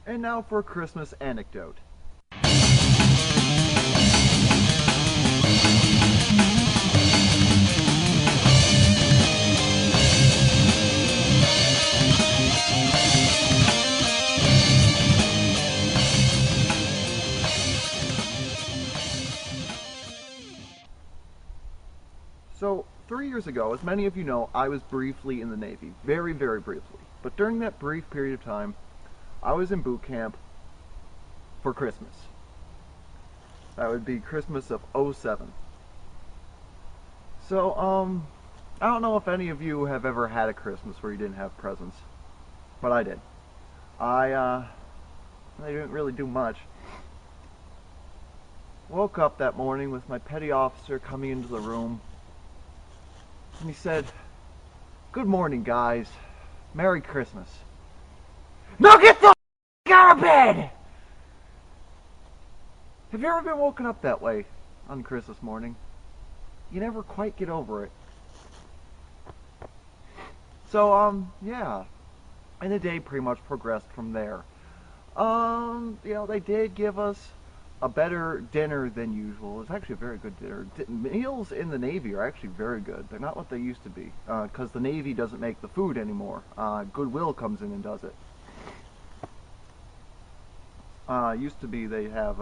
And now for a Christmas anecdote. So, 3 years ago, as many of you know, I was briefly in the Navy. Very, very briefly. But during that brief period of time, I was in boot camp for Christmas. That would be Christmas of '07. So, I don't know if any of you have ever had a Christmas where you didn't have presents, but I did. I didn't really do much. Woke up that morning with my petty officer coming into the room, and he said, "Good morning, guys. Merry Christmas." Now get the f*** out of bed! Have you ever been woken up that way on Christmas morning? You never quite get over it. So, yeah. And the day pretty much progressed from there. They did give us a better dinner than usual. It was actually a very good dinner. Meals in the Navy are actually very good. They're not what they used to be, because the Navy doesn't make the food anymore. Goodwill comes in and does it. Used to be they'd have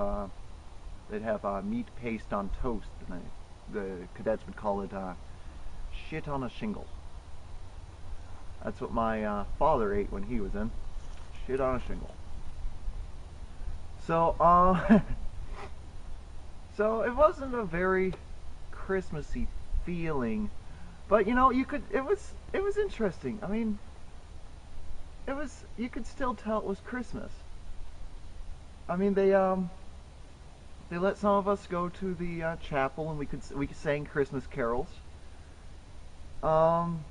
meat paste on toast, and the cadets would call it shit on a shingle. That's what my father ate when he was in. Shit on a shingle. So, so it wasn't a very Christmassy feeling, but you was interesting. I mean, you could still tell it was Christmas. I mean, they let some of us go to the chapel, and we sang Christmas carols. When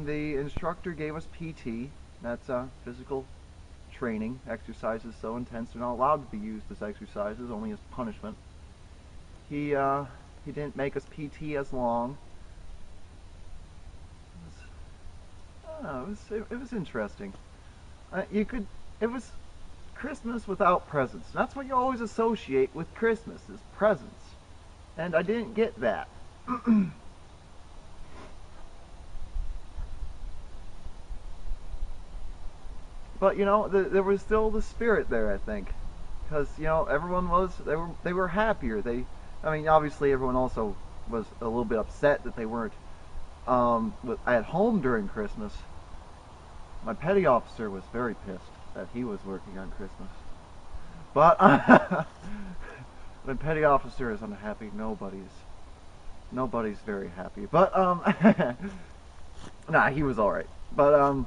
the instructor gave us PT, that's physical training, exercises so intense they're not allowed to be used as exercises, only as punishment. He didn't make us PT as long. I don't know, it was interesting. It was Christmas without presents. That's what you always associate with Christmas, is presents. And I didn't get that. But there was still the spirit there, I think, because everyone they were happier. I mean, obviously everyone also was a little bit upset that they weren't at home during Christmas. My petty officer was very pissed that he was working on Christmas. But when petty officer is unhappy, nobody's very happy. But nah, he was all right. But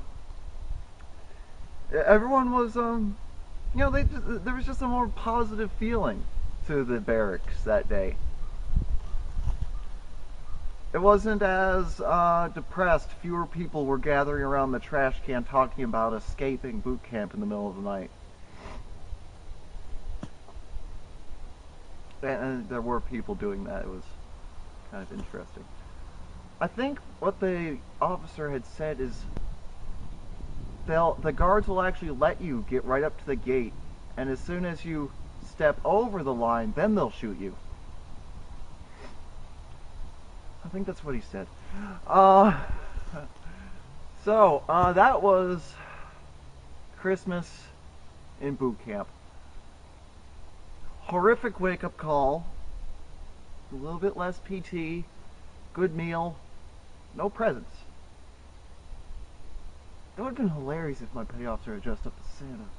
everyone was there was just a more positive feeling to the barracks that day. It wasn't as depressed. Fewer people were gathering around the trash can talking about escaping boot camp in the middle of the night. And there were people doing that. It was kind of interesting. I think what the officer had said is the guards will actually let you get right up to the gate, and as soon as you step over the line, then they'll shoot you. I think that's what he said. So that was Christmas in boot camp. Horrific wake-up call. A little bit less PT. Good meal. No presents. It would have been hilarious if my petty officer had dressed up as Santa.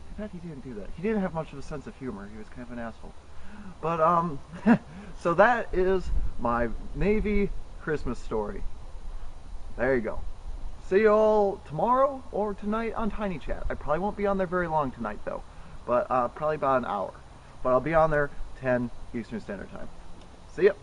Too bad he didn't do that. He didn't have much of a sense of humor. He was kind of an asshole. But, so that is my Navy Christmas story. There you go. See you all tomorrow or tonight on Tiny Chat. I probably won't be on there very long tonight, though. But, probably about an hour. But I'll be on there 10 Eastern Standard Time. See ya.